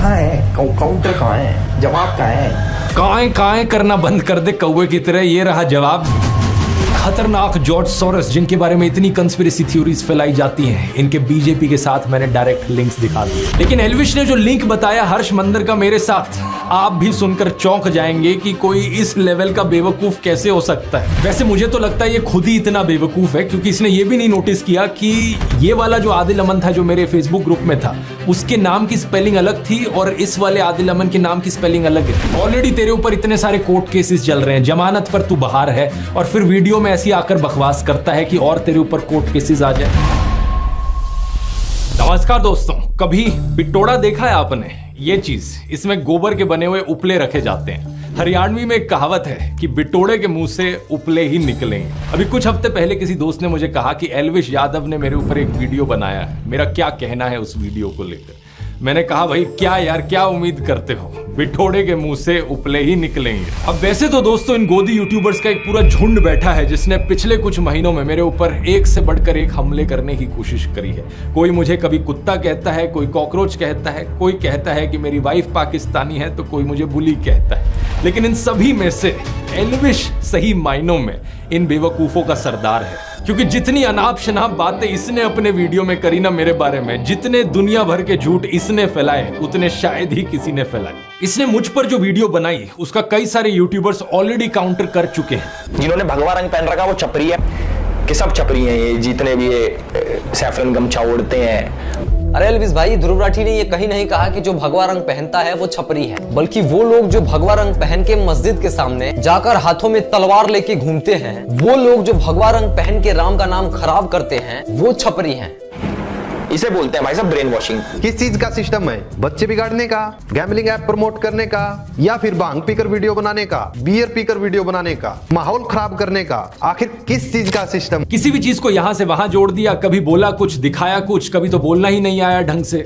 कहाँ है काउंटर, कहाँ है जवाब, कहाँ है? काएं करना बंद कर दे कौवे की तरह, ये रहा जवाब। खतरनाक जॉर्ज सोरोस, जिनके बारे में इतनी कंस्पिरेसी थ्योरीज फैलाई जाती हैं, इनके बीजेपी के साथ मैंने डायरेक्ट लिंक्स दिखा दिए। लेकिन एल्विश ने जो लिंक बताया हर्ष मंदर का मेरे साथ, आप भी सुनकर चौंक जाएंगे कि कोई इस लेवल का बेवकूफ कैसे हो सकता है। वैसे मुझे तो लगता है ये खुद ही इतना बेवकूफ है, क्योंकि इसने ये भी नहीं नोटिस किया कि ये वाला जो आदिल अमन था जो मेरे फेसबुक ग्रुप में था, उसके नाम की स्पेलिंग अलग थी और इस वाले आदिल अमन के नाम की स्पेलिंग अलग है। ऑलरेडी तेरे ऊपर इतने सारे कोर्ट केसेस चल रहे हैं, जमानत पर तू बाहर है, और फिर वीडियो में ऐसी आकर बकवास करता है कि और तेरे ऊपर कोर्ट केसेस आ जाए। नमस्कार दोस्तों, कभी बिटोड़ा देखा है आपने? ये चीज, इसमें गोबर के बने हुए उपले रखे जाते हैं। हरियाणवी में एक कहावत है कि बिटोड़े के मुंह से उपले ही निकलेंगे। अभी कुछ हफ्ते पहले किसी दोस्त ने मुझे कहा कि एल्विश यादव ने मेरे ऊपर एक वीडियो बनाया है, मेरा क्या कहना है उस वीडियो को लेकर। मैंने कहा भाई क्या यार, क्या उम्मीद करते हो, बिटोड़े के मुंह से उपले ही निकलेंगे। अब वैसे तो दोस्तों इन गोदी यूट्यूबर्स का एक पूरा झुंड बैठा है जिसने पिछले कुछ महीनों में मेरे ऊपर एक से बढ़कर एक हमले करने की कोशिश करी है। कोई मुझे कभी कुत्ता कहता है, कोई कॉकरोच कहता है, कोई कहता है कि मेरी वाइफ पाकिस्तानी है, तो कोई मुझे बुली कहता है। लेकिन इन सभी में से एल्विश सही मायनों में इन बेवकूफों का सरदार है, क्योंकि जितनी अनाप शनाप बातें इसने अपने वीडियो में करी ना मेरे बारे में, जितने दुनिया भर के झूठ इसने फैलाए, उतने शायद ही किसी ने फैलाए। इसने मुझ पर जो वीडियो बनाई उसका कई सारे यूट्यूबर्स ऑलरेडी काउंटर कर चुके हैं। जिन्होंने भगवा रंग पहन रखा वो छपरी है, कि सब छपरी हैं ये, जितने भी ये सैफरन गमछा ओढ़ते हैं। अरे एल्विश भाई, ध्रुव राठी ने ये कहीं नहीं कहा कि जो भगवा रंग पहनता है वो छपरी है, बल्कि वो लोग जो भगवा रंग पहन के मस्जिद के सामने जाकर हाथों में तलवार लेके घूमते हैं, वो लोग जो भगवा रंग पहन के राम का नाम खराब करते हैं, वो छपरी हैं। इसे बोलते हैं भाई साहब ब्रेन वॉशिंग। किस चीज का सिस्टम है? बच्चे बिगाड़ने का, गैम्बलिंग ऐप प्रमोट करने का, या फिर भांग पीकर वीडियो बनाने का, बियर पीकर वीडियो बनाने का, माहौल खराब करने का? आखिर किस चीज का सिस्टम? किसी भी चीज को यहां से वहां जोड़ दिया, कभी बोला कुछ, दिखाया कुछ, कभी तो बोलना ही नहीं आया ढंग से।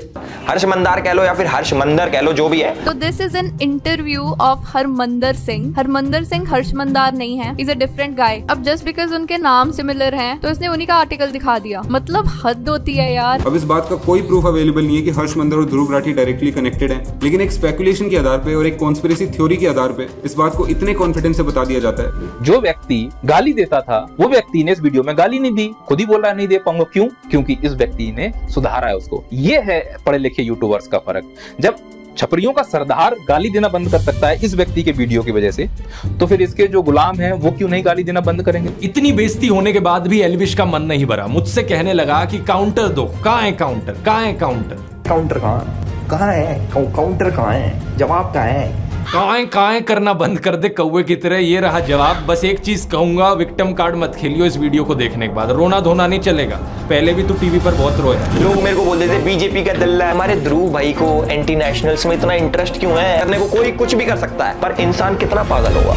हर्ष मंदार कह लो या फिर हर्ष मंदर कह लो, जो भी है। तो this is an interview of Harmandar Singh. Harmandar Singh Harsh Mandar नहीं है, इज अ डिफरेंट गाय। अब जस्ट बिकॉज उनके नाम सिमिलर हैं तो इसने उन्हीं का आर्टिकल दिखा दिया, मतलब हद होती है यार। अब इस बात का कोई प्रूफ अवेलेबल नहीं है कि हर्ष मंदर और ध्रुव राठी डायरेक्टली कनेक्टेड हैं, लेकिन एक स्पेकुलेशन के आधार पे और एक कॉन्स्पिरेसी थ्योरी के आधार पे इस बात को इतने कॉन्फिडेंस से बता दिया जाता है। जो व्यक्ति गाली देता था वो व्यक्ति ने इस वीडियो में गाली नहीं दी, खुद ही बोल रहा है नहीं दे पाऊंगा। क्यों? क्योंकि इस व्यक्ति ने सुधारा है उसको। ये है पढ़े लिखे यूट्यूबर्स का फर्क। जब छपरियों का सरदार गाली देना बंद कर सकता है इस व्यक्ति के वीडियो की वजह से, तो फिर इसके जो गुलाम हैं वो क्यों नहीं गाली देना बंद करेंगे? इतनी बेइज्जती होने के बाद भी एल्विश का मन नहीं भरा, मुझसे कहने लगा कि काउंटर दो। कहाँ है काउंटर, कहाँ है काउंटर? काउंटर कहाँ है काउंटर, कहाँ है जवाब, कहाँ है? काएं करना बंद कर दे कौवे की तरह, ये रहा जवाब। बस एक चीज कहूंगा, विक्टिम कार्ड मत खेलियो इस वीडियो को देखने के बाद। रोना धोना नहीं चलेगा, पहले भी तू टीवी पर बहुत रोया। लोग मेरे को बोलते थे बीजेपी का दल्ला है। हमारे ध्रुव भाई को एंटी नेशनल्स में इतना इंटरेस्ट क्यों है? करने को कोई कुछ भी कर सकता है, पर इंसान कितना पागल होगा।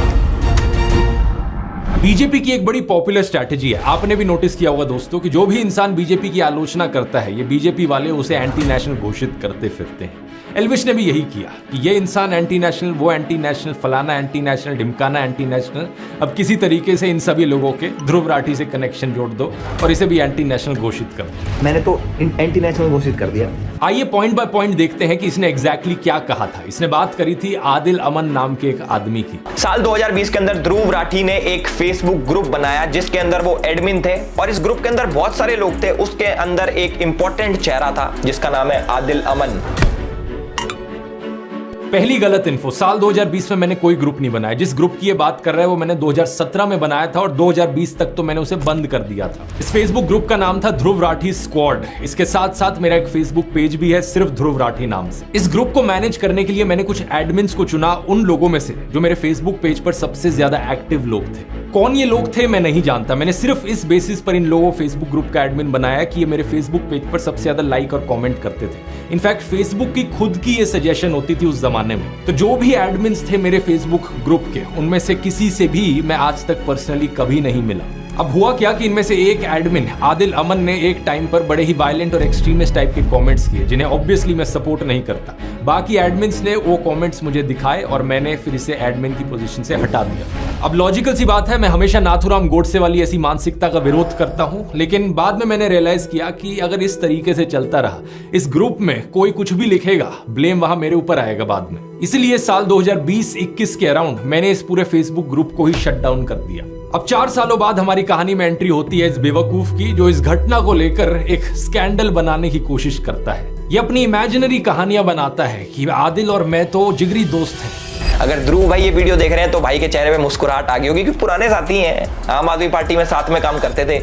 बीजेपी की एक बड़ी पॉपुलर स्ट्रैटेजी है, आपने भी नोटिस किया होगा दोस्तों, कि जो भी इंसान बीजेपी की आलोचना करता है, ये बीजेपी वाले उसे एंटी नेशनल घोषित करते फिरते हैं। एल्विश ने भी यही किया कि ये इंसान एंटी नेशनल, वो एंटी नेशनल, फलाना एंटी नेशनल, ढिमकाना एंटी नेशनल। अब किसी तरीके से इन सभी लोगों के ध्रुव राठी से कनेक्शन जोड़ दो और इसे भी एंटी नेशनल घोषित कर दो। मैंने तो एंटी नेशनल घोषित कर दिया। आइए पॉइंट बाय पॉइंट देखते हैं कि इसने एग्जैक्टली क्या कहा था। इसने बात करी थी आदिल अमन नाम के एक आदमी की। साल 2020 के अंदर ध्रुव राठी ने एक फेसबुक ग्रुप बनाया जिसके अंदर वो एडमिन थे, और इस ग्रुप के अंदर बहुत सारे लोग थे। उसके अंदर एक इंपॉर्टेंट चेहरा था जिसका नाम है आदिल अमन। पहली गलत इन्फो, साल 2020 में मैंने कोई ग्रुप नहीं बनाया। जिस ग्रुप की ये बात कर रहा है वो मैंने 2017 में बनाया था और 2020 तक तो मैंने उसे बंद कर दिया था। इस फेसबुक ग्रुप का नाम था ध्रुव राठी स्क्वाड। इसके साथ साथ मेरा एक फेसबुक पेज भी है सिर्फ ध्रुव राठी नाम से। इस ग्रुप को मैनेज करने के लिए मैंने कुछ एडमिन्स को चुना, उन लोगों में से जो मेरे फेसबुक पेज पर सबसे ज्यादा एक्टिव लोग थे। कौन ये लोग थे मैं नहीं जानता, मैंने सिर्फ इस बेसिस पर इन लोगों फेसबुक ग्रुप का एडमिन बनाया कि ये मेरे फेसबुक पेज पर सबसे ज्यादा लाइक और कमेंट करते थे। इनफैक्ट फेसबुक की खुद की ये सजेशन होती थी उस जमाने में। तो जो भी एडमिन्स थे मेरे फेसबुक ग्रुप के, उनमें से किसी से भी मैं आज तक पर्सनली कभी नहीं मिला। अब हुआ क्या कि इनमें से एक एडमिन आदिल अमन ने एक टाइम पर बड़े ही वायलेंट और एक्सट्रीमिस्ट टाइप के कमेंट्स किए जिन्हें ऑब्वियसली मैं सपोर्ट नहीं करता। बाकी एडमिन्स ने वो कमेंट्स मुझे दिखाए और मैंने फिर इसे एडमिन की पोजीशन से हटा दिया। अब लॉजिकल सी बात है, मैं हमेशा नाथूराम गोडसे वाली ऐसी मानसिकता का विरोध करता हूं, लेकिन बाद में मैंने रियलाइज किया कि अगर इस तरीके से चलता रहा, इस ग्रुप में कोई कुछ भी लिखेगा, ब्लेम वहां मेरे ऊपर आएगा बाद में। इसलिए साल 2020-21 के अराउंड मैंने इस पूरे फेसबुक ग्रुप को ही शट डाउन कर दिया। अब 4 सालों बाद हमारी कहानी में एंट्री होती है इस बेवकूफ की, जो इस घटना को लेकर एक स्कैंडल बनाने की कोशिश करता है। ये अपनी इमेजिनरी कहानियां बनाता है कि आदिल और मैं तो जिगरी दोस्त हैं। अगर ध्रुव भाई ये वीडियो देख रहे हैं तो भाई के चेहरे पे मुस्कुराहट आ गई होगी, क्योंकि पुराने साथी हैं, आम आदमी पार्टी में साथ में काम करते थे।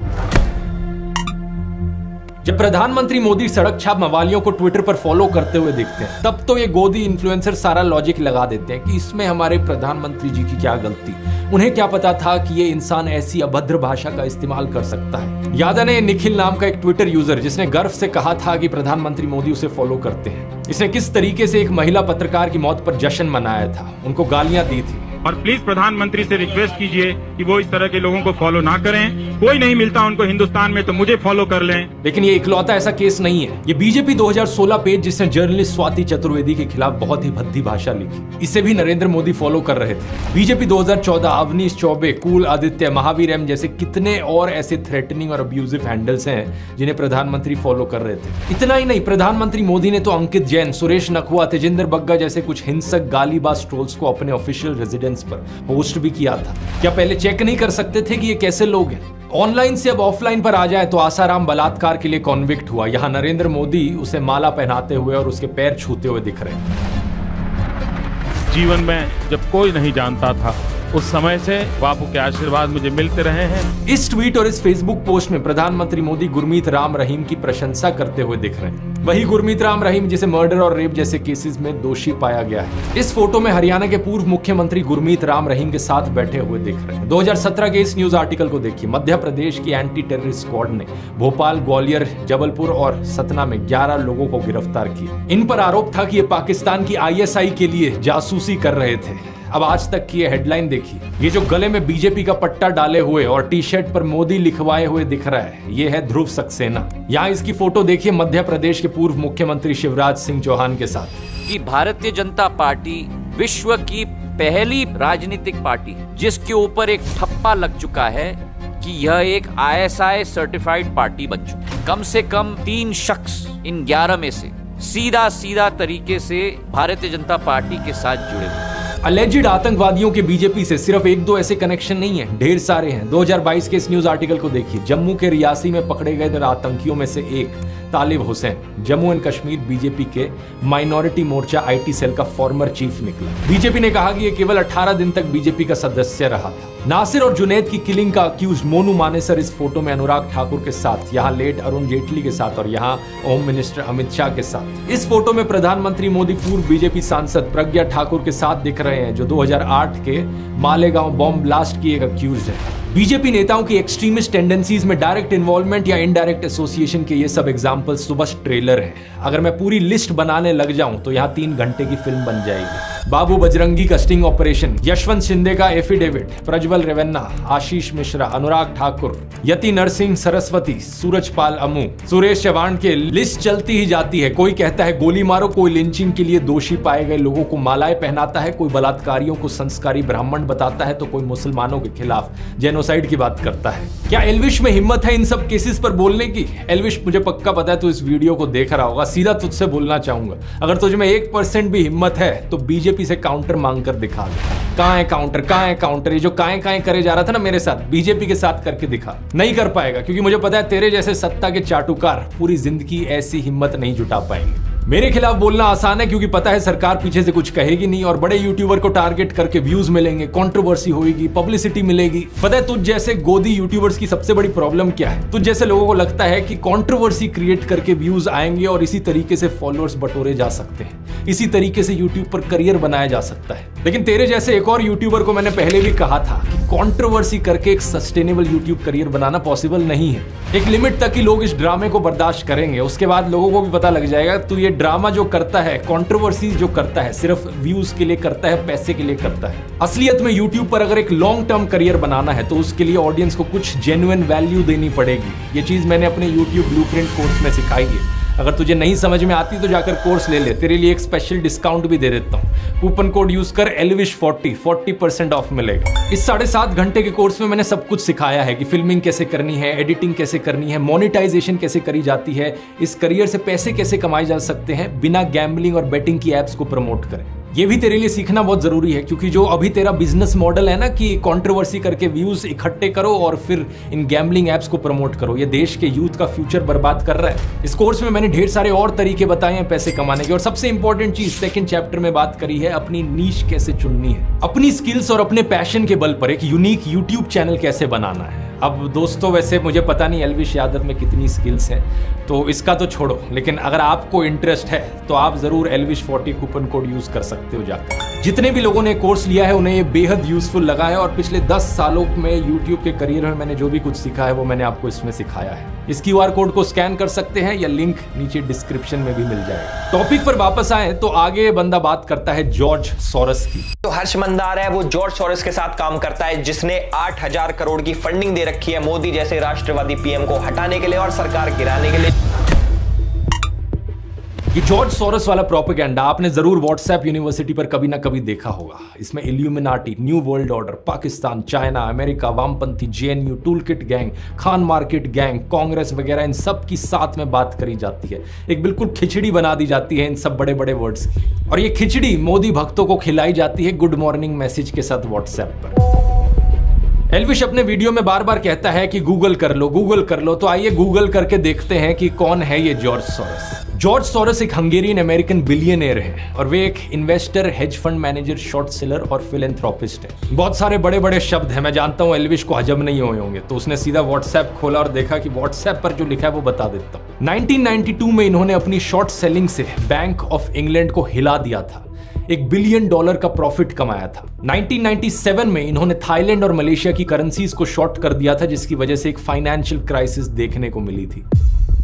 जब प्रधानमंत्री मोदी सड़क छाप मवालियों को ट्विटर पर फॉलो करते हुए दिखते हैं, तब तो ये गोदी इन्फ्लुएंसर सारा लॉजिक लगा देते हैं कि इसमें हमारे प्रधानमंत्री जी की क्या गलती। उन्हें क्या पता था कि ये इंसान ऐसी अभद्र भाषा का इस्तेमाल कर सकता है। याद है निखिल नाम का एक ट्विटर यूजर जिसने गर्व से कहा था कि प्रधानमंत्री मोदी उसे फॉलो करते हैं। इसने किस तरीके से एक महिला पत्रकार की मौत पर जश्न मनाया था, उनको गालियां दी थी। और प्लीज प्रधानमंत्री से रिक्वेस्ट कीजिए कि वो इस तरह के लोगों को फॉलो ना करें। कोई नहीं मिलता उनको हिंदुस्तान में तो मुझे फॉलो कर लें। लेकिन ये इकलौता ऐसा केस नहीं है। ये बीजेपी 2016 पेज जिसने जर्नलिस्ट स्वाति चतुर्वेदी के खिलाफ बहुत ही भद्दी भाषा लिखी, इसे भी नरेंद्र मोदी फॉलो कर रहे थे। बीजेपी 2014 अवनीश चौबे, कुल आदित्य, महावीर एम जैसे कितने और ऐसे थ्रेटनिंग और अब्यूजिव हैंडल्स हैं जिन्हें प्रधानमंत्री फॉलो कर रहे थे। इतना ही नहीं, प्रधानमंत्री मोदी ने तो अंकित जैन, सुरेश नखवा, तेजिंदर बग्गा जैसे कुछ हिंसक गालीबाज ट्रोल्स को अपने ऑफिशियल रेजिडेंस पर होस्ट भी किया था। क्या पहले चेक नहीं कर सकते थे कि ये कैसे लोग हैं? ऑनलाइन से अब ऑफलाइन पर आ जाए तो आसाराम बलात्कार के लिए कॉन्विक्ट हुआ, यहां नरेंद्र मोदी उसे माला पहनाते हुए और उसके पैर छूते हुए दिख रहे हैं। जीवन में जब कोई नहीं जानता था, उस समय से बापू के आशीर्वाद मुझे मिलते रहे हैं। इस ट्वीट और इस फेसबुक पोस्ट में प्रधानमंत्री मोदी गुरमीत राम रहीम की प्रशंसा करते हुए दिख रहे हैं। वही गुरमीत राम रहीम जिसे मर्डर और रेप जैसे केसेस में दोषी पाया गया है। इस फोटो में हरियाणा के पूर्व मुख्यमंत्री गुरमीत राम रहीम के साथ बैठे हुए दिख रहे हैं। 2017 के इस न्यूज आर्टिकल को देखिए। मध्य प्रदेश की एंटी टेररिस्ट स्क्वाड ने भोपाल, ग्वालियर, जबलपुर और सतना में 11 लोगों को गिरफ्तार किया। इन पर आरोप था कि ये पाकिस्तान की ISI के लिए जासूसी कर रहे थे। अब आज तक की ये हेडलाइन देखिए। ये जो गले में बीजेपी का पट्टा डाले हुए और टी-शर्ट पर मोदी लिखवाए हुए दिख रहा है, ये है ध्रुव सक्सेना। यहाँ इसकी फोटो देखिए मध्य प्रदेश के पूर्व मुख्यमंत्री शिवराज सिंह चौहान के साथ। कि भारतीय जनता पार्टी विश्व की पहली राजनीतिक पार्टी जिसके ऊपर एक ठप्पा लग चुका है कि यह एक ISI सर्टिफाइड पार्टी बन चुकी है। कम से कम 3 शख्स इन 11 में से सीधा तरीके से भारतीय जनता पार्टी के साथ जुड़े हुए। अलेजिड आतंकवादियों के बीजेपी से सिर्फ 1-2 ऐसे कनेक्शन नहीं है, ढेर सारे हैं। 2022 के इस न्यूज आर्टिकल को देखिए। जम्मू के रियासी में पकड़े गए आतंकियों में से एक तालिब हुसैन जम्मू एंड कश्मीर बीजेपी के माइनॉरिटी मोर्चा IT सेल का फॉर्मर चीफ निकला। बीजेपी ने कहा कि यह केवल 18 दिन तक बीजेपी का सदस्य रहा था। नासिर और जुनैद की किलिंग का अक्यूज्ड मोनू मानेसर इस फोटो में अनुराग ठाकुर के साथ, यहाँ लेट अरुण जेटली के साथ और यहाँ होम मिनिस्टर अमित शाह के साथ। इस फोटो में प्रधानमंत्री मोदी पूर्व बीजेपी सांसद प्रज्ञा ठाकुर के साथ दिख रहे हैं, जो 2008 के मालेगांव बॉम्ब ब्लास्ट की एक अक्यूज्ड है। बीजेपी नेताओं की एक्सट्रीमिस्ट टेंडेंसीज में डायरेक्ट इन्वॉल्वमेंट या इनडायरेक्ट एसोसिएशन के ये सब एग्जांपल्स तो बस ट्रेलर हैं। अगर मैं पूरी लिस्ट बनाने लग जाऊं तो यहाँ 3 घंटे की फिल्म बन जाएगी। बाबू बजरंगी का स्टिंग ऑपरेशन, यशवंत शिंदे का एफिडेविट, प्रज्वल रेवन्ना, आशीष मिश्रा, अनुराग ठाकुर, यति नरसिंह सरस्वती, सूरजपाल अमू, सुरेश चौहान के लिस्ट चलती ही जाती है। कोई कहता है गोली मारो, कोई लिंचिंग के लिए दोषी पाए गए लोगों को मालाएं पहनाता है, कोई बलात्कारियों को संस्कारी ब्राह्मण बताता है, तो कोई मुसलमानों के खिलाफ जेनोसाइड की बात करता है। क्या एल्विश में हिम्मत है इन सब केसेस पर बोलने की? एल्विश, मुझे पक्का पता है तू इस वीडियो को देख रहा होगा। सीधा तुझसे बोलना चाहूंगा, अगर तुझ में 1% भी हिम्मत है तो बीजेपी से काउंटर मांग कर दिखा दे। कहां है काउंटर, कहां है काउंटर? ये जो काएं करे जा रहा था ना मेरे साथ, बीजेपी के साथ करके दिखा। नहीं कर पाएगा, क्योंकि मुझे पता है तेरे जैसे सत्ता के चाटुकार पूरी जिंदगी ऐसी हिम्मत नहीं जुटा पाएंगे। मेरे खिलाफ बोलना आसान है, क्योंकि पता है सरकार पीछे से कुछ कहेगी नहीं और बड़े यूट्यूबर को टारगेट करके व्यूज मिलेंगे, कंट्रोवर्सी होगी, पब्लिसिटी मिलेगी। पता है तुझ जैसे गोदी यूट्यूबर्स की सबसे बड़ी प्रॉब्लम क्या है? तुझ जैसे लोगों को लगता है कि कंट्रोवर्सी क्रिएट करके व्यूज आएंगे और इसी तरीके से फॉलोअर्स बटोरे जा सकते हैं, इसी तरीके से यूट्यूब पर करियर बनाया जा सकता है। लेकिन तेरे जैसे एक और यूट्यूबर को मैंने पहले भी कहा था कि कंट्रोवर्सी करके एक सस्टेनेबल यूट्यूब करियर बनाना पॉसिबल नहीं है। एक लिमिट तक ही लोग इस ड्रामे को बर्दाश्त करेंगे, उसके बाद लोगों को भी पता लग जाएगा तू ये ड्रामा जो करता है, कंट्रोवर्सी जो करता है, सिर्फ व्यूज के लिए करता है, पैसे के लिए करता है। असलियत में यूट्यूब पर अगर एक लॉन्ग टर्म करियर बनाना है तो उसके लिए ऑडियंस को कुछ जेन्युइन वैल्यू देनी पड़ेगी। ये चीज मैंने अपने यूट्यूब ब्लूप्रिंट कोर्स में सिखाई है। अगर तुझे नहीं समझ में आती तो जाकर कोर्स ले ले, तेरे लिए एक स्पेशल डिस्काउंट भी दे देता हूँ। कूपन कोड यूज कर elvish40 40% ऑफ मिलेगा। इस 7.5 घंटे के कोर्स में मैंने सब कुछ सिखाया है कि फिल्मिंग कैसे करनी है, एडिटिंग कैसे करनी है, मोनेटाइजेशन कैसे करी जाती है, इस करियर से पैसे कैसे कमाए जा सकते हैं बिना गैम्बलिंग और बेटिंग की एप्स को प्रमोट करें। ये भी तेरे लिए सीखना बहुत जरूरी है, क्योंकि जो अभी तेरा बिजनेस मॉडल है ना कि कंट्रोवर्सी करके व्यूज इकट्ठे करो और फिर इन गैम्बलिंग एप्स को प्रमोट करो, ये देश के यूथ का फ्यूचर बर्बाद कर रहा है। इस कोर्स में मैंने ढेर सारे और तरीके बताए हैं पैसे कमाने के, और सबसे इंपॉर्टेंट चीज सेकंड चैप्टर में बात करी है अपनी नीश कैसे चुननी है, अपनी स्किल्स और अपने पैशन के बल पर एक यूनिक यूट्यूब चैनल कैसे बनाना है। अब दोस्तों वैसे मुझे पता नहीं एल्विश यादव में कितनी स्किल्स हैं, तो इसका तो छोड़ो, लेकिन अगर आपको इंटरेस्ट है तो आप जरूर elvish40 कूपन कोड यूज कर सकते हो जाकर। जितने भी लोगों ने कोर्स लिया है उन्हें ये बेहद यूजफुल लगा है, और पिछले 10 सालों में यूट्यूब के करियर में मैंने जो भी कुछ सीखा है वो मैंने आपको इसमें सिखाया है। इस QR कोड को स्कैन कर सकते हैं या लिंक नीचे डिस्क्रिप्शन में भी मिल जाएगा। टॉपिक पर वापस आए तो आगे बंदा बात करता है जॉर्ज सोरोस की। तो हर्ष मंदार है वो जॉर्ज सोरोस के साथ काम करता है, जिसने 8,000 करोड़ की फंडिंग दे रखी है मोदी जैसे राष्ट्रवादी पीएम को हटाने के लिए और सरकार गिराने के लिए। ये जॉर्ज सोरोस वाला प्रोपेगेंडा आपने जरूर व्हाट्सएप यूनिवर्सिटी पर कभी ना कभी देखा होगा। इसमें illuminati, new world order, Pakistan, China, America, वामपंथी, JNU, toolkit gang, Khan market gang, Congress वगैरह इन सब की साथ में बात करी जाती है। एक बिल्कुल खिचड़ी बना दी जाती है इन सब बड़े बड़े वर्ड्स की, और ये खिचड़ी मोदी भक्तों को खिलाई जाती है गुड मॉर्निंग मैसेज के साथ व्हाट्सएप पर। एल्विश अपने वीडियो में बार बार कहता है कि गूगल कर लो, गूगल कर लो, तो आइए गूगल करके देखते हैं कि कौन है ये जॉर्ज सोरोस। जॉर्ज सोरोस एक हंगेरियन अमेरिकन बिलियनियर है, और वे एक investor, hedge fund manager, short seller और फिलैंथ्रोपिस्ट है। बहुत सारे बड़े बड़े शब्द हैं, मैं जानता हूं एल्विश को हजम नहीं हुए होंगे, तो उसने सीधा व्हाट्सएप खोला और देखा कि व्हाट्सएप पर जो लिखा है वो बता देता हूं। 1992 में इन्होंने अपनी शॉर्ट सेलिंग से बैंक ऑफ इंग्लैंड को हिला दिया था, $1 बिलियन का प्रॉफिट कमाया था। 1997 में इन्होंने थाईलैंड और मलेशिया की करेंसीज को शॉर्ट कर दिया था, जिसकी वजह से एक फाइनेंशियल क्राइसिस देखने को मिली थी।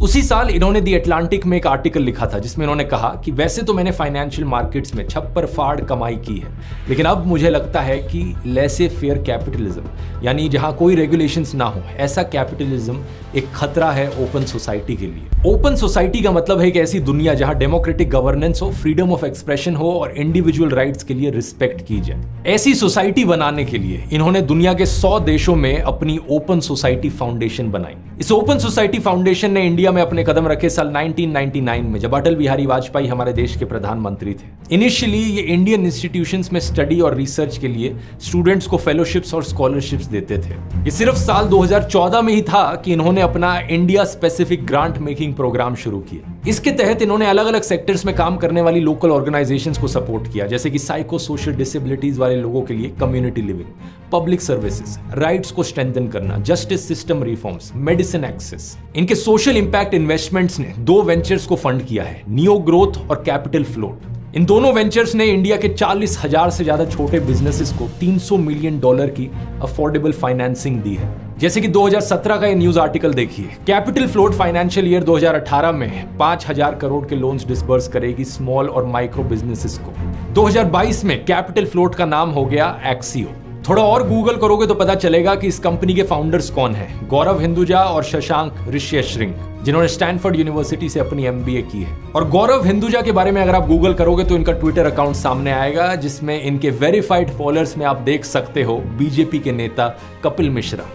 उसी साल इन्होंने दी अटलांटिक में एक आर्टिकल लिखा था जिसमें इन्होंने कहा कि वैसे तो मैंने फाइनेंशियल मार्केट्स में छप्पर फाड़ कमाई की है, लेकिन अब मुझे लगता है कि लेसे फेयर कैपिटलिज्म, यानी जहां कोई रेगुलेशंस ना हो, ऐसा कैपिटलिज्म एक खतरा है ओपन सोसाइटी के लिए। ओपन सोसाइटी का मतलब है एक ऐसी दुनिया जहां डेमोक्रेटिक गवर्नेंस हो, फ्रीडम ऑफ एक्सप्रेशन हो और इंडिविजुअल राइट्स के लिए रिस्पेक्ट की जाए। ऐसी सोसाइटी बनाने के लिए इन्होंने दुनिया के 100 देशों में अपनी ओपन सोसाइटी फाउंडेशन बनाई। इस ओपन सोसाइटी फाउंडेशन ने इंडिया में अपने कदम रखे साल 1999 में, जब अटल बिहारी वाजपेयी हमारे देश के प्रधानमंत्री थे। इनिशियली ये इंडियन इंस्टीट्यूशंस में स्टडी और रिसर्च के लिए स्टूडेंट्स को फेलोशिप्स और स्कॉलरशिप्स देते थे। ये सिर्फ साल 2014 में ही था कि इन्होंने अपना India specific grant making programme शुरू किया। इसके तहत इन्होंने अलग अलग सेक्टर्स में काम करने वाली लोकल ऑर्गेनाइजेशंस को सपोर्ट किया, जैसे कि साइको सोशल डिसेबिलिटीज वाले लोगों के लिए community living, public services, rights को स्ट्रेंथन करना, justice system reforms, medicine access. इनके सोशल इंपैक्ट इन्वेस्टमेंट्स ने 2 वेंचर्स को फंड किया है, नियो ग्रोथ और कैपिटल फ्लोट। इन दोनों वेंचर्स ने इंडिया के 40,000 से ज्यादा छोटे बिजनेसेस को $300 मिलियन की अफोर्डेबल फाइनेंसिंग दी है। जैसे कि 2017 का ये न्यूज आर्टिकल देखिए, कैपिटल फ्लोट फाइनेंशियल ईयर 2018 में 5,000 करोड़ के लोन्स डिसबर्स करेगी स्मॉल और माइक्रो बिजनेसेस को। 2022 में कैपिटल फ्लोट का नाम हो गया एक्सियो। थोड़ा और गूगल करोगे तो पता चलेगा कि इस कंपनी के फाउंडर्स कौन हैं, गौरव हिंदुजा और शशांक ऋष्यश्रिंग, जिन्होंने स्टैनफोर्ड यूनिवर्सिटी से अपनी MBA की है। और गौरव हिंदुजा के बारे में अगर आप गूगल करोगे तो इनका ट्विटर अकाउंट सामने आएगा, जिसमें इनके वेरीफाइड फॉलोअर्स में आप देख सकते हो बीजेपी के नेता कपिल मिश्रा।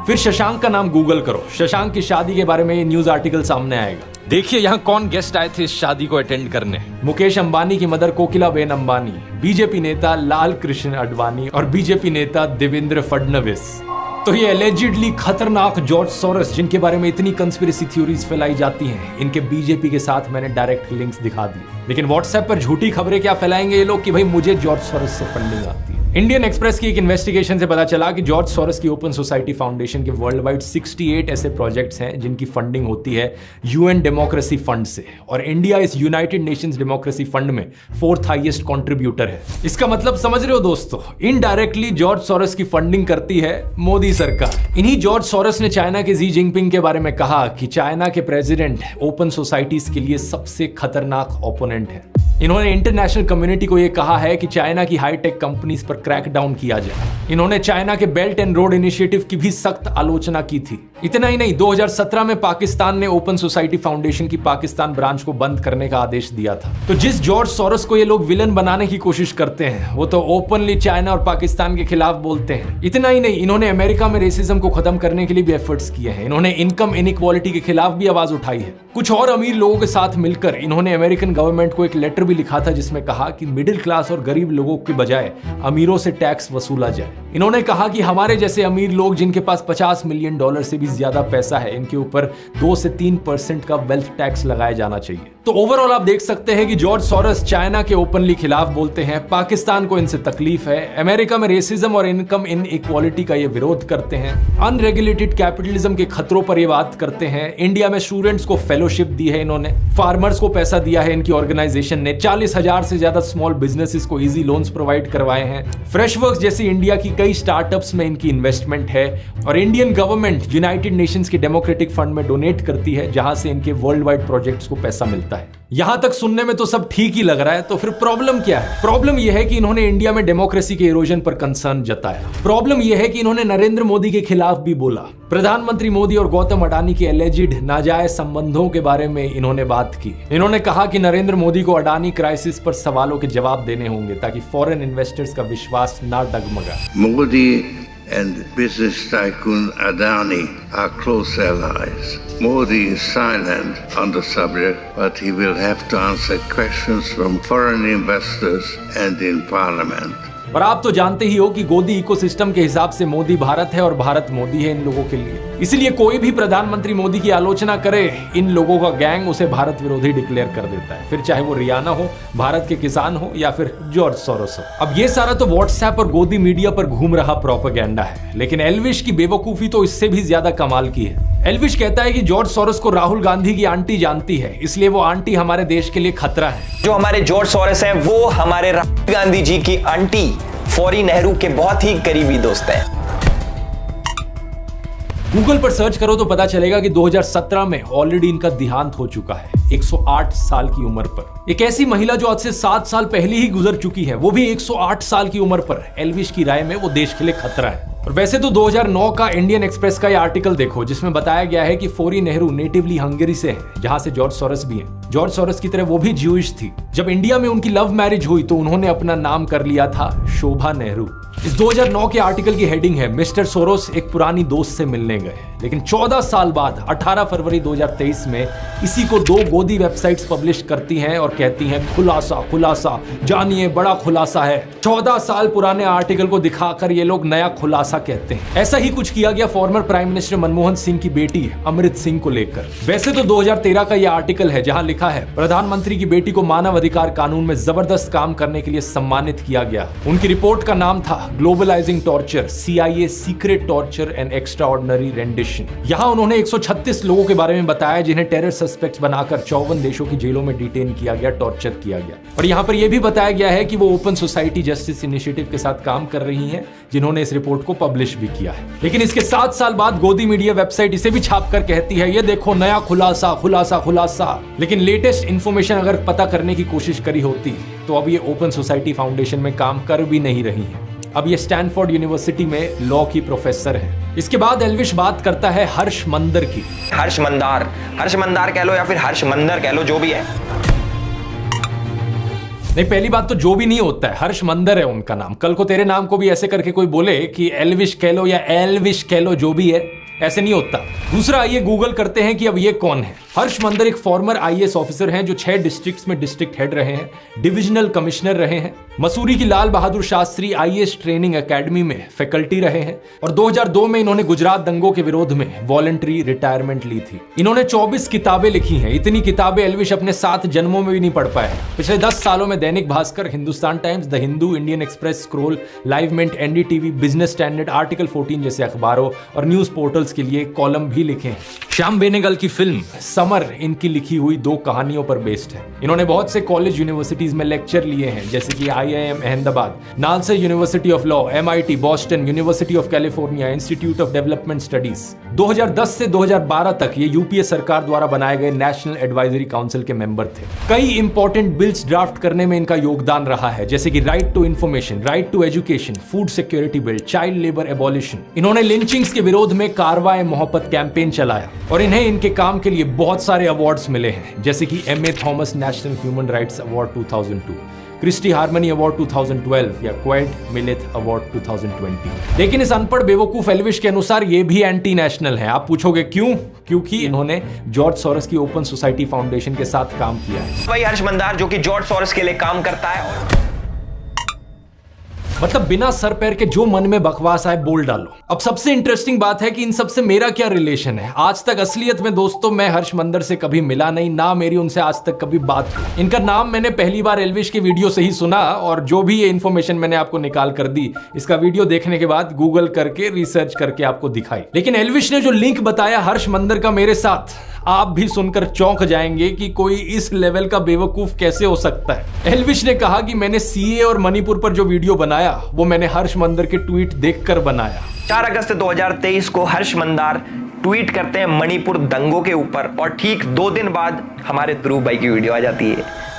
फिर शशांक का नाम गूगल करो, शशांक की शादी के बारे में ये न्यूज आर्टिकल सामने आएगा। देखिए यहाँ कौन गेस्ट आए थे इस शादी को अटेंड करने। मुकेश अंबानी की मदर कोकिलाबेन अंबानी, बीजेपी नेता लाल कृष्ण आडवाणी और बीजेपी नेता देवेंद्र फडणवीस। तो ये एलिजिडली खतरनाक जॉर्ज सोरोस, जिनके बारे में इतनी कंस्पिरेसी थ्योरीज फैलाई जाती हैं, इनके बीजेपी के साथ मैंने डायरेक्ट लिंक्स दिखा दिए। लेकिन व्हाट्सएप पर झूठी खबरें क्या फैलाएंगे ये लोग कि भाई मुझे जॉर्ज सोरोस से फंडिंग आती है। इंडियन एक्सप्रेस की एक इन्वेस्टिगेशन से पता चला कि जॉर्ज सोरोस की ओपन सोसाइटी फाउंडेशन के वर्ल्ड वाइड 68 ऐसे प्रोजेक्ट्स हैं जिनकी फंडिंग होती है UN डेमोक्रेसी फंड से, और इंडिया इस यूनाइटेड नेशंस डेमोक्रेसी फंड में 4th हाईएस्ट कंट्रीब्यूटर है। इसका मतलब समझ रहे हो दोस्तों, इनडायरेक्टली जॉर्ज सोरोस की फंडिंग करती है मोदी सरकार। इन्हीं जॉर्ज सोरोस ने चाइना के जी जिनपिंग के बारे में कहा कि चाइना के प्रेसिडेंट ओपन सोसाइटीज के लिए सबसे खतरनाक ओपोनेंट है। इन्होंने इंटरनेशनल कम्युनिटी को यह कहा है कि चाइना की हाईटेक कंपनीज पर क्रैकडाउन किया जाए। इन्होंने चाइना के बेल्ट एंड रोड इनिशिएटिव की भी सख्त आलोचना की थी। इतना ही नहीं, 2017 में पाकिस्तान ने ओपन सोसाइटी फाउंडेशन की पाकिस्तान ब्रांच को बंद करने का आदेश दिया था। तो जिस जॉर्ज सोरोस को ये लोग विलन बनाने की कोशिश करते हैं, वो तो ओपनली चाइना और पाकिस्तान के खिलाफ बोलते हैं। इतना ही नहीं, इन्होंने अमेरिका में रेसिज्म को खत्म करने के लिए भी एफर्ट्स किए हैं। इन्होंने इनकम इनइक्वालिटी के खिलाफ भी आवाज उठाई है। कुछ और अमीर लोगों के साथ मिलकर इन्होंने अमेरिकन गवर्नमेंट को एक लेटर भी लिखा था, जिसमें कहा कि मिडिल क्लास और गरीब लोगों के बजाय अमीरों से टैक्स वसूला जाए। इन्होंने कहा कि हमारे जैसे अमीर लोग जिनके पास $50 मिलियन से भी ज्यादा पैसा है, इनके ऊपर 2 से 3% का वेल्थ टैक्स लगाया जाना चाहिए। तो ओवरऑल आप देख सकते हैं कि जॉर्ज सोरोस चाइना के ओपनली खिलाफ बोलते हैं, पाकिस्तान को इनसे तकलीफ है, अमेरिका में रेसिज्म और इनकम इनइक्वालिटी का ये विरोध करते हैं, अनरेगुलेटेड कैपिटलिज्म के खतरों पर ये बात करते हैं, इंडिया में स्टूडेंट्स को फेलोशिप दी है इन्होंने, फार्मर्स को पैसा दिया है इनकी ऑर्गेनाइजेशन ने, 40,000 से ज्यादा स्मॉल बिजनेसेस को इजी लोन्स प्रोवाइड करवाए हैं, फ्रेशवर्क्स जैसी इंडिया की कई स्टार्टअप्स में इनकी इन्वेस्टमेंट है, और इंडियन गवर्नमेंट यूनाइटेड नेशंस के डेमोक्रेटिक फंड में डोनेट करती है, जहां से इनके वर्ल्ड वाइड प्रोजेक्ट्स को पैसा मिलता है। यहां तक सुनने में तो सब ठीक ही लग रहा है, तो फिर प्रॉब्लम क्या है? प्रॉब्लम यह है कि इन्होंने इंडिया में डेमोक्रेसी के इरोजन पर कंसर्न जताया। प्रॉब्लम यह है कि इन्होंने नरेंद्र मोदी के खिलाफ भी बोला। प्रधानमंत्री मोदी और गौतम अडानी के एलिजिड नाजायज संबंधों के बारे में इन्होंने बात की। इन्होंने कहा कि नरेंद्र मोदी को अडानी क्राइसिस पर सवालों के जवाब देने होंगे ताकि फॉरेन इन्वेस्टर्स का विश्वास ना डगमगाए। Modi and business tycoon Adani are close allies. Modi is silent on the subject, but he will have to answer questions from foreign investors and in parliament. और आप तो जानते ही हो कि गोदी इकोसिस्टम के हिसाब से मोदी भारत है और भारत मोदी है इन लोगों के लिए। इसलिए कोई भी प्रधानमंत्री मोदी की आलोचना करे, इन लोगों का गैंग उसे भारत विरोधी डिक्लेयर कर देता है, फिर चाहे वो रियाना हो, भारत के किसान हो या फिर जॉर्ज सोरोस हो। अब ये सारा तो व्हाट्सएप और गोदी मीडिया पर घूम रहा प्रोपेगेंडा है, लेकिन एल्विश की बेवकूफी तो इससे भी ज्यादा कमाल की है। एल्विश कहता है कि जॉर्ज सोरोस को राहुल गांधी की आंटी जानती है, इसलिए वो आंटी हमारे देश के लिए खतरा है। जो हमारे जॉर्ज सोरोस हैं वो हमारे राहुल गांधी जी की आंटी फौरी नेहरू के बहुत ही करीबी दोस्त हैं। गूगल पर सर्च करो तो पता चलेगा कि 2017 में ऑलरेडी इनका देहांत हो चुका है, 108 साल की उम्र पर। एक ऐसी महिला जो आज से 7 साल पहले ही गुजर चुकी है, वो भी 108 साल की उम्र पर। एल्विश की राय में वो देश के लिए खतरा है। और वैसे तो 2009 का इंडियन एक्सप्रेस का ये आर्टिकल देखो, जिसमें बताया गया है कि फौरी नेहरू नेटिवली हंगरी से है, जहां से जॉर्ज सोरोस भी हैं। जॉर्ज सोरोस की तरह वो भी ज्यूइश थी। जब इंडिया में उनकी लव मैरिज हुई तो उन्होंने अपना नाम कर लिया था शोभा नेहरू। इस 2009 के आर्टिकल की हेडिंग है, मिस्टर सोरोस एक पुरानी दोस्त से मिलने गए। लेकिन 14 साल बाद 18 फरवरी 2023 में इसी को 2 गोदी वेबसाइट्स पब्लिश करती हैं और कहती हैं खुलासा खुलासा, जानिए बड़ा खुलासा है। 14 साल पुराने आर्टिकल को दिखाकर ये लोग नया खुलासा कहते हैं। ऐसा ही कुछ किया गया farmer prime minister Manmohan Singh की बेटी अमृत सिंह को लेकर। वैसे तो 2013 का यह आर्टिकल है जहां लिखा है, प्रधानमंत्री की बेटी को मानव अधिकार कानून में जबरदस्त काम करने के लिए सम्मानित किया गया। उनकी रिपोर्ट का नाम था globalizing torture, CIA secret torture and extraordinary rendition. यहां उन्होंने 136 लोगों के बारे में बताया जिन्हें टेरर सस्पेक्ट्स बनाकर 54 देशों की जेलों में डिटेन किया गया, टॉर्चर किया गया। और यहां पर यह भी बताया गया है कि वो ओपन सोसाइटी जस्टिस इनिशिएटिव के साथ काम कर रही हैं, जिन्होंने इस रिपोर्ट को पब्लिश भी किया है। लेकिन इसके 7 साल बाद गोदी मीडिया वेबसाइट इसे भी छापकर कहती है, ये देखो नया खुलासा खुलासा खुलासा। लेकिन लेटेस्ट इंफॉर्मेशन अगर पता करने की कोशिश करी होती तो अब ये ओपन सोसाइटी फाउंडेशन में काम कर भी नहीं रही है। अब ये स्टैनफोर्ड यूनिवर्सिटी में लॉ की प्रोफेसर है। इसके बाद एल्विश बात करता है हर्ष मंदर की। हर्ष मंदार कह लो या फिर हर्ष मंदर कह लो, जो भी है। नहीं, पहली बात तो जो भी नहीं होता है, हर्ष मंदर है उनका नाम। कल को तेरे नाम को भी ऐसे करके कोई बोले कि एल्विश कह लो या एल्विश कह लो, जो भी है, ऐसे नहीं होता। दूसरा, आइए गूगल करते हैं कि अब ये कौन है। हर्ष मंदर एक फॉर्मर IAS ऑफिसर हैं जो 6 डिस्ट्रिक्ट्स में डिस्ट्रिक्ट हेड रहे हैं, डिविजनल कमिश्नर रहे हैं, मसूरी की Lal Bahadur Shastri IAS training academy में फैकल्टी रहे हैं और 2002 में इन्होंने गुजरात दंगों के विरोध में वॉलंटरी रिटायरमेंट ली थी। इन्होंने 24 किताबें लिखी हैं। इतनी किताबें एल्विश अपने 7 जन्मों में भी नहीं पढ़ पाए। पिछले 10 सालों में Dainik Bhaskar, Hindustan Times, the Hindu, Indian Express, Scroll, Live Mint, NDTV, Business Standard, Article 14 जैसे अखबारों और न्यूज पोर्टल्स के लिए कॉलम भी लिखे हैं। श्याम बेनेगल की फिल्म समर इनकी लिखी हुई 2 कहानियों पर बेस्ड है। इन्होंने बहुत से कॉलेज यूनिवर्सिटीज में लेक्चर लिए हैं, जैसे कि IIM Ahmedabad, NALSA university of law, MIT, Boston, university of California, institute of development studies. 2010 से 2012 तक ये यूपीए सरकार द्वारा बनाए गए नेशनल एडवाइजरी काउंसिल के मेंबर थे। कई इंपॉर्टेंट बिल्स ड्राफ्ट करने में इनका योगदान रहा है, जैसे कि right to information, right to education, food security bill, child labour abolition. इन्होंने लिंचिंग्स के विरोध में कारवाए मोहब्बत कैंपेन चलाया और इन्हें इनके काम के लिए बहुत सारे अवार्ड्स मिले हैं, जैसे कि M A Thomas national human rights award 2002, Christy harmony award 2012 या क्वाइड मिलेथ अवार्ड 2020। लेकिन इस अनपढ़ बेवकूफ एल्विश के अनुसार ये भी एंटी नेशनल है। आप पूछोगे क्यों? क्योंकि इन्होंने जॉर्ज सोरोस की ओपन सोसाइटी फाउंडेशन के साथ काम किया है। वही हर्ष मंदार जो कि जॉर्ज सोरोस के लिए काम करता है। मतलब बिना सर पैर के जो मन में बकवास आए बोल डालो। अब सबसे इंटरेस्टिंग बात है कि इन सबसे मेरा क्या रिलेशन है। आज तक असलियत में दोस्तों मैं हर्ष मंदर से कभी मिला नहीं, ना मेरी उनसे आज तक कभी बात हुई। इनका नाम मैंने पहली बार एल्विश के वीडियो से ही सुना और जो भी ये इन्फॉर्मेशन मैंने आपको निकाल कर दी, इसका वीडियो देखने के बाद गूगल करके रिसर्च करके आपको दिखाई। लेकिन एल्विश ने जो लिंक बताया हर्ष मंदर का मेरे साथ, आप भी सुनकर चौंक जाएंगे कि कोई इस लेवल का बेवकूफ कैसे हो सकता है। एल्विश ने कहा कि मैंने सीए और मणिपुर पर जो वीडियो बनाया वो मैंने हर्ष मंदर के ट्वीट देखकर बनाया। 4 अगस्त 2023 को हर्ष मंदार ट्वीट करते हैं मणिपुर दंगों के ऊपर और ठीक 2 दिन बाद हमारे ध्रुव भाई की वीडियो आ जाती है।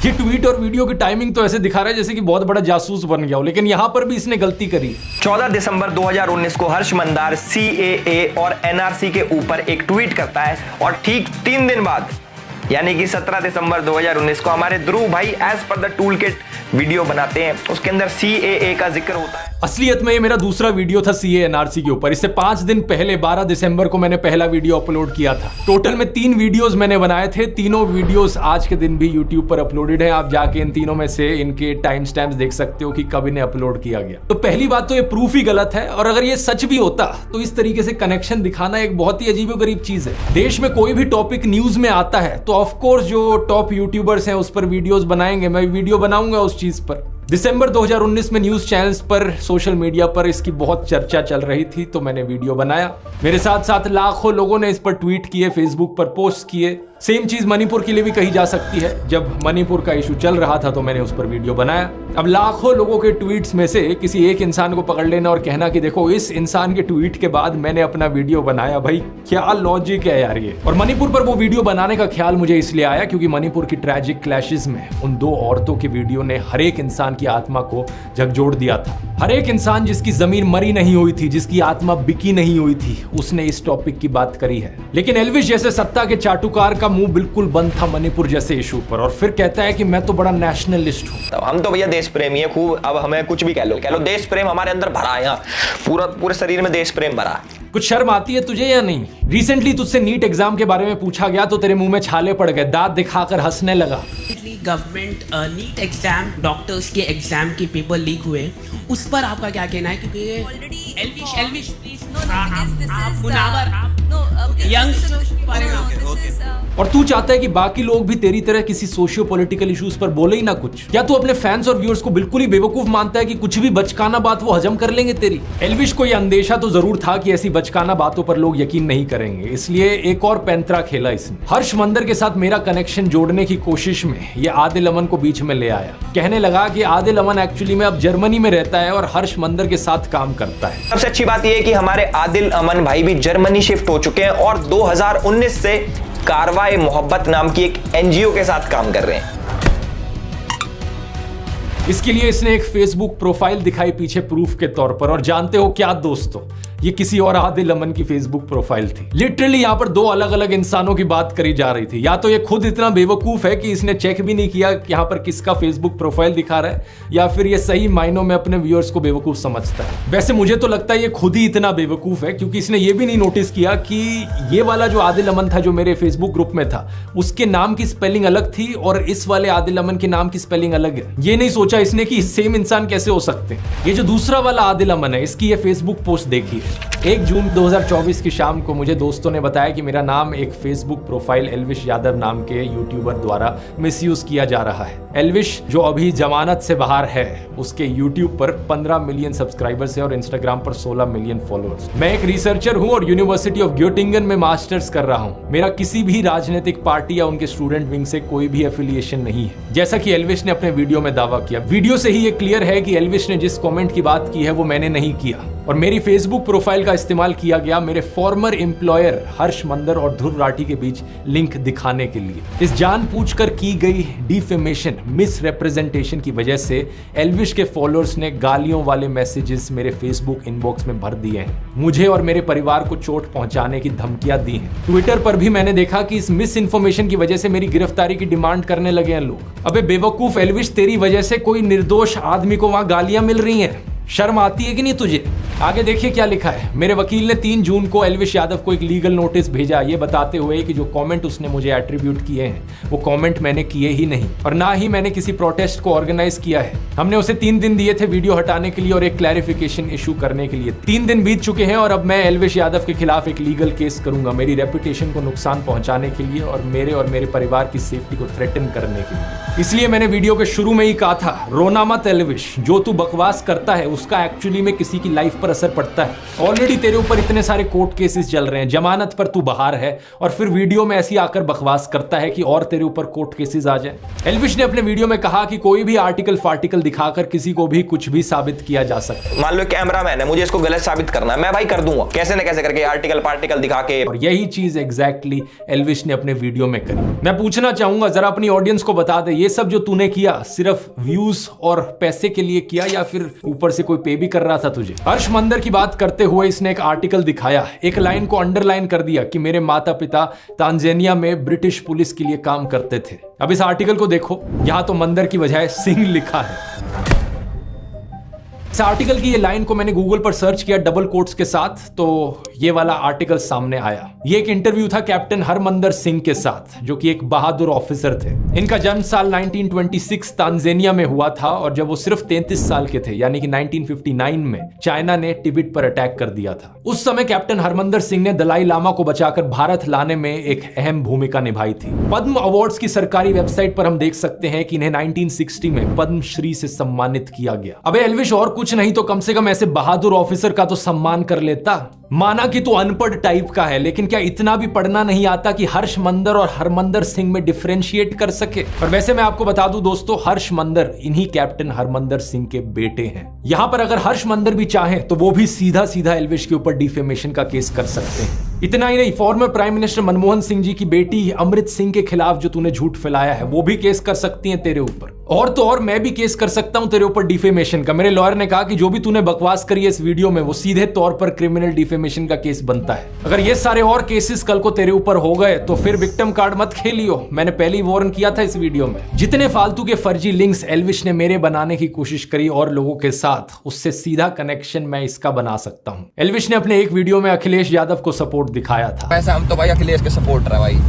ये ट्वीट और वीडियो की टाइमिंग तो ऐसे दिखा रहा है जैसे कि बहुत बड़ा जासूस बन गया हो, लेकिन यहां पर भी इसने गलती करी। 14 दिसंबर 2019 को हर्ष मंदार CAA और NRC के ऊपर एक ट्वीट करता है और ठीक 3 दिन बाद यानी कि 17 दिसंबर 2019 को हमारे ध्रुव भाई as per the tool kit video बनाते हैं। उसके अंदर CAA का जिक्र होता है। असलियत में ये मेरा दूसरा वीडियो था CAA NRC के ऊपर। इससे 5 दिन पहले 12 दिसंबर को मैंने पहला वीडियो अपलोड किया था। टोटल में 3 वीडियोस मैंने बनाए थे। तीनों वीडियोस आज के दिन भी यूट्यूब पर अपलोडेड है। आप जाके इन तीनों में से इनके टाइम स्टैम्प्स देख सकते हो कि कब इन्हें अपलोड किया गया। तो पहली बात तो ये प्रूफ ही गलत है, और अगर ये सच भी होता तो इस तरीके से कनेक्शन दिखाना एक बहुत ही अजीबोगरीब चीज है। देश में कोई भी टॉपिक न्यूज में आता है तो ऑफकोर्स जो टॉप यूट्यूबर्स हैं उस पर वीडियोस बनाएंगे, मैं वीडियो बनाऊंगा उस चीज पर। दिसंबर 2019 में न्यूज चैनल्स पर, सोशल मीडिया पर इसकी बहुत चर्चा चल रही थी तो मैंने वीडियो बनाया। मेरे साथ साथ लाखों लोगों ने इस पर ट्वीट किए, फेसबुक पर पोस्ट किए। सेम चीज मणिपुर के लिए भी कही जा सकती है। जब मणिपुर का इशू चल रहा था तो मैंने उस पर वीडियो बनाया। अब लाखों लोगों के ट्वीट्स में से किसी एक इंसान को पकड़ लेना और कहना कि देखो इस इंसान के ट्वीट के बाद मैंने अपना वीडियो बनाया, भाई क्या लॉजिक है यार ये। और मणिपुर पर वो वीडियो बनाने का ख्याल मुझे इसलिए आया क्योंकि मणिपुर की ट्रैजिक क्लैशेस में उन 2 औरतों की वीडियो ने हर एक इंसान की आत्मा को झकझोर दिया था। हर एक इंसान जिसकी जमीन मरी नहीं हुई थी, जिसकी आत्मा बिकी नहीं हुई थी, उसने इस टॉपिक की बात करी है। लेकिन एल्विश जैसे सत्ता के चाटुकार का मुंह बिल्कुल बंद था मणिपुर जैसे इशू पर, और फिर कहता है कि मैं तो बड़ा नेशनलिस्ट हूं। तो हम तो भैया देश प्रेमी है खूब। अब हमें कुछ भी कह लो देश प्रेम हमारे अंदर भरा है। यहाँ पूरे शरीर में देश प्रेम भरा है। कुछ शर्म आती है तुझे या नहीं? रिसेंटली तुझसे नीट एग्जाम के बारे में पूछा गया तो तेरे मुंह में छाले पड़ गए, दांत दिखाकर हंसने लगा। गवर्नमेंट नीट एग्जाम, डॉक्टर्स के एग्जाम के पेपर लीक हुए, उस पर आपका क्या कहना है? क्योंकि एल्विश प्लीज आप मुनावर और तू चाहता है कि बाकी लोग भी तेरी तरह किसी सोशियो पॉलिटिकल इश्यूज पर बोले ही ना कुछ। क्या तू अपने फैंस और व्यूअर्स को बिल्कुल ही बेवकूफ मानता है कि कुछ भी बचकाना बात वो हजम कर लेंगे तेरी? एल्विश को यह अंदेशा तो जरूर था कि ऐसी बचकाना बातों पर लोग यकीन नहीं करेंगे, इसलिए एक और पैंतरा खेला इसने। हर्ष मंदर के साथ मेरा कनेक्शन जोड़ने की कोशिश में ये आदिल अमन को बीच में ले आया। कहने लगा कि आदिल अमन एक्चुअली में अब जर्मनी में रहता है और हर्ष मंदर के साथ काम करता है। सबसे अच्छी बात यह है कि हमारे आदिल अमन भाई भी जर्मनी शिफ्ट हो चुके हैं और 2019 से कारवाए मोहब्बत नाम की एक NGO के साथ काम कर रहे हैं। इसके लिए इसने एक फेसबुक प्रोफाइल दिखाई पीछे प्रूफ के तौर पर, और जानते हो क्या दोस्तों, ये किसी और आदिल अमन की फेसबुक प्रोफाइल थी। लिटरली यहाँ पर 2 अलग अलग इंसानों की बात करी जा रही थी। या तो ये खुद इतना बेवकूफ है कि इसने चेक भी नहीं किया कि यहाँ पर किसका फेसबुक प्रोफाइल दिखा रहा है, या फिर ये सही मायनों में अपने व्यूअर्स को बेवकूफ समझता है। वैसे मुझे तो लगता है ये खुद ही इतना बेवकूफ है क्योंकि इसने ये भी नहीं नोटिस किया कि ये वाला जो आदिल अमन था जो मेरे फेसबुक ग्रुप में था, उसके नाम की स्पेलिंग अलग थी और इस वाले आदिल अमन के नाम की स्पेलिंग अलग है। ये नहीं सोचा इसने कि सेम इंसान कैसे हो सकते हैं। ये जो दूसरा वाला आदिल अमन है, इसकी ये फेसबुक पोस्ट देखी है। 1 जून 2024 की शाम को मुझे दोस्तों ने बताया कि मेरा नाम एक फेसबुक प्रोफाइल एल्विश यादव नाम के यूट्यूबर द्वारा मिसयूज किया जा रहा है। एल्विश जो अभी जमानत से बाहर है, उसके यूट्यूब पर 15 मिलियन सब्सक्राइबर्स है और इंस्टाग्राम पर 16 मिलियन फॉलोअर्स। मैं एक रिसर्चर हूं और यूनिवर्सिटी ऑफ ग्योटिंगन में मास्टर्स कर रहा हूं। मेरा किसी भी राजनीतिक पार्टी या उनके स्टूडेंट विंग से कोई भी एफिलिएशन नहीं है, जैसा कि एल्विश ने अपने वीडियो में दावा किया। वीडियो से ही ये क्लियर है कि एल्विश ने जिस कमेंट की बात की है वो मैंने नहीं किया। और मेरी फेसबुक प्रोफाइल का इस्तेमाल किया गया मेरे फॉर्मर एम्प्लॉयर हर्ष मंदर और ध्रुव राठी के बीच लिंक दिखाने के लिए। इस जानबूझकर की गई डिफेमेशन, मिस रिप्रेजेंटेशन की वजह से एल्विश के फॉलोअर्स ने गालियों वाले मैसेजेस मेरे फेसबुक इनबॉक्स में भर दिए हैं, मुझे और मेरे परिवार को चोट पहुंचाने की धमकियां दी हैं। ट्विटर पर भी मैंने देखा कि इस मिस इन्फॉर्मेशन की वजह से मेरी गिरफ्तारी की डिमांड करने लगे हैं लोग। अबे बेवकूफ एल्विश, तेरी वजह से कोई निर्दोष आदमी को वहां गालियां मिल रही हैं, शर्म आती है कि नहीं तुझे? आगे देखिए क्या लिखा है। मेरे वकील ने 3 जून को एल्विश यादव को एक लीगल नोटिस भेजा, ये बताते हुए कि जो कमेंट उसने मुझे एट्रीब्यूट किए हैं वो कमेंट मैंने किए ही नहीं और ना ही मैंने किसी प्रोटेस्ट को ऑर्गेनाइज किया है। हमने उसे 3 दिन दिए थे वीडियो हटाने के लिए और एक क्लैरिफिकेशन इशू करने के लिए। 3 दिन बीत चुके हैं और अब मैं एल्विश यादव के खिलाफ एक लीगल केस करूंगा, मेरी रेपुटेशन को नुकसान पहुंचाने के लिए और मेरे परिवार की सेफ्टी को थ्रेटन करने के लिए। इसलिए मैंने वीडियो के शुरू में ही कहा था, रोना मत एल्विश, जो तू बकवास करता है उसका एक्चुअली में किसी की लाइफ पर असर पड़ता है। ऑलरेडी तेरे ऊपर इतने सारे कोर्ट केसेस चल रहे हैं, जमानत पर तू बाहर है और फिर वीडियो में ऐसी आकर बकवास करता है कि और तेरे ऊपर कोर्ट केसेस आ जाए। एल्विश ने अपने वीडियो में कहा कि कोई भी आर्टिकल फार्टिकल दिखाकर किसी को भी कुछ भी साबित किया जा सकता है। मान लो कैमरामैन है, मुझे इसको गलत साबित करना है, मैं भाई कर दूंगा कैसे न कैसे करके, आर्टिकल पार्टिकल दिखा के। और यही चीज एग्जैक्टली एल्विश ने अपने वीडियो में करी। मैं पूछना चाहूंगा, जरा अपनी ऑडियंस को बता दे, ये सब जो तूने किया सिर्फ व्यूज और पैसे के लिए किया या फिर ऊपर से कोई पे भी कर रहा था तुझे? हर्ष मंदर की बात करते हुए इसने एक आर्टिकल दिखाया, एक लाइन को अंडरलाइन कर दिया कि मेरे माता पिता तांजानिया में ब्रिटिश पुलिस के लिए काम करते थे। अब इस आर्टिकल को देखो, यहां तो मंदर की बजाय सिंह लिखा है। इस आर्टिकल की ये लाइन को मैंने गूगल पर सर्च किया डबल कोट्स के साथ, तो ये वाला आर्टिकल सामने आया। ये एक इंटरव्यू था कैप्टन हरमंदर सिंह के साथ, जो कि एक बहादुर ऑफिसर थे। इनका जन्म साल 1926 तांजानिया में हुआ था और जब वो सिर्फ 33 साल के थे, यानी कि 1959 में चाइना ने तिब्बत पर अटैक कर दिया था। उस समय कैप्टन हरमंदर सिंह ने दलाई लामा को बचाकर भारत लाने में एक अहम भूमिका निभाई थी। पद्म अवार्ड्स की सरकारी वेबसाइट पर हम देख सकते हैं कि इन्हें 1960 में पद्मश्री से सम्मानित किया गया। अबे एल्विश, और कुछ नहीं तो कम से कम ऐसे बहादुर ऑफिसर का तो सम्मान कर लेता। माना कि तू अनपढ़ टाइप का है, लेकिन क्या इतना भी पढ़ना नहीं आता कि हर्ष मंदर और हरमंदर सिंह में डिफरेंशिएट कर सके? और वैसे मैं आपको बता दूं दोस्तों, हर्ष मंदर इन्हीं कैप्टन हरमंदर सिंह के बेटे हैं। यहां पर अगर हर्ष मंदर भी चाहें तो वो भी सीधा सीधा एल्विश के ऊपर डिफेमेशन का केस कर सकते हैं। इतना ही नहीं, former prime minister Manmohan Singh ji की बेटी अमृत सिंह के खिलाफ जो तूने झूठ फैलाया है वो भी केस कर सकती हैं तेरे ऊपर। और तो और मैं भी केस कर सकता हूं तेरे ऊपर डिफेमेशन का। मेरे लॉयर ने कहा कि जो भी तूने बकवास करी है इस वीडियो में वो सीधे तौर पर क्रिमिनल डिफेमेशन का केस बनता है। अगर ये सारे और केसेस कल को तेरे ऊपर हो गए तो फिर विक्टिम कार्ड मत खेलियो, मैंने पहले ही वार्न किया था इस वीडियो में। जितने फालतू के फर्जी लिंक्स एल्विश ने मेरे बनाने की कोशिश करी और लोगों के साथ, उससे सीधा कनेक्शन मैं इसका बना सकता हूं। एल्विश ने अपने एक वीडियो में अखिलेश यादव को सपोर्ट दिखाया था। वैसे हम तो भाई अखिलेश के सपोर्टर है भाई,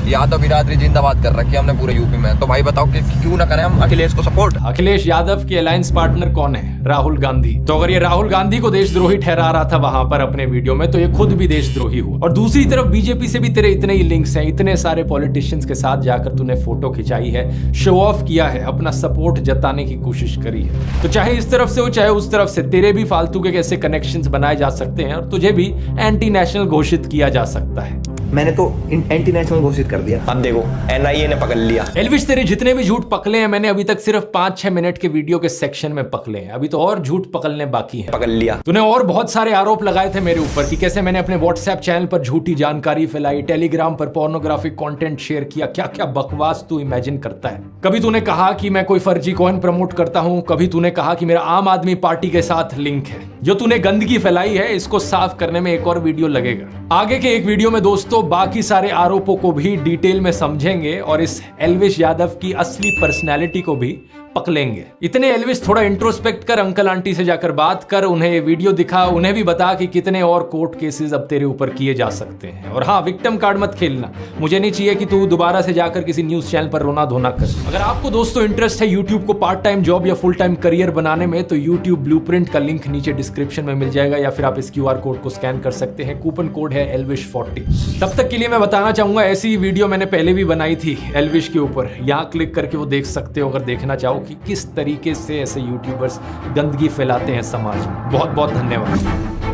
यादव बिरादरी जिंदाबाद कर रखी है हमने पूरे यूपी में, तो भाई बताओ कि क्यों ना करें हम अखिलेश को सपोर्ट। अखिलेश यादव के अलायंस पार्टनर कौन है? राहुल गांधी। तो अगर ये राहुल गांधी को देशद्रोही ठहरा रहा था वहां पर अपने वीडियो में, तो ये खुद भी देशद्रोही हुआ। और दूसरी तरफ बीजेपी से भी तेरे इतने ही लिंक्स हैं, इतने सारे पॉलिटिशियंस के साथ जाकर तूने फोटो खिंचाई है, शो ऑफ किया है, अपना सपोर्ट जताने की कोशिश करी है। तो चाहे इस तरफ से हो चाहे उस तरफ से, तेरे भी फालतू के कैसे कनेक्शंस बनाए जा सकते हैं और तुझे भी एंटी नेशनल घोषित किया जा सकता है। मैंने तो एंटी नेशनल घोषित कर दिया, अब देखो एनआईए ने पकड़ लिया। एल्विश, तेरे जितने भी झूठ पकड़े हैं मैंने अभी तक सिर्फ 5-6 मिनट के वीडियो के सेक्शन में पकड़े हैं, अभी तो और झूठ पकड़ने बाकी है। पकड़ लिया। तूने और बहुत सारे आरोप लगाए थे मेरे ऊपर कि कैसे मैंने अपने व्हाट्सएप चैनल पर झूठी जानकारी फैलाई, टेलीग्राम पर पोर्नोग्राफिक कंटेंट शेयर किया, क्या क्या बकवास तू इमेजिन करता है। कभी तूने कहा कि मैं कोई फर्जी कॉइन प्रमोट करता हूं, कभी तूने कहा कि मेरा आम आदमी पार्टी के साथ लिंक है। जो तूने गंदगी फैलाई है इसको साफ करने में एक और वीडियो लगेगा। आगे के एक वीडियो में दोस्तों बाकी सारे आरोपों को भी डिटेल में समझेंगे और इस एल्विश यादव की असली पर्सनैलिटी को भी पकड़ेंगे। इतने एल्विश, थोड़ा इंट्रोस्पेक्ट कर, अंकल आंटी से जाकर बात कर, उन्हें ये वीडियो दिखा, उन्हें भी बता कि कितने और कोर्ट केसेस अब तेरे ऊपर किए जा सकते हैं। और हाँ, विक्टिम कार्ड मत खेलना, मुझे नहीं चाहिए कि तू दोबारा से जाकर किसी न्यूज चैनल पर रोना धोना कर। अगर आपको दोस्तों इंटरेस्ट है यूट्यूब को पार्ट टाइम जॉब या फुल टाइम करियर बनाने में, तो यूट्यूब ब्लूप्रिंट का लिंक नीचे डिस्क्रिप्शन में मिल जाएगा या फिर आप इस QR कोड को स्कैन कर सकते हैं। कूपन कोड है ELVISH40। तब तक के लिए मैं बताना चाहूंगा, ऐसी वीडियो मैंने पहले भी बनाई थी एल्विश के ऊपर, यहाँ क्लिक करके वो देख सकते हो अगर देखना चाहो कि किस तरीके से ऐसे यूट्यूबर्स गंदगी फैलाते हैं समाज में। बहुत बहुत धन्यवाद।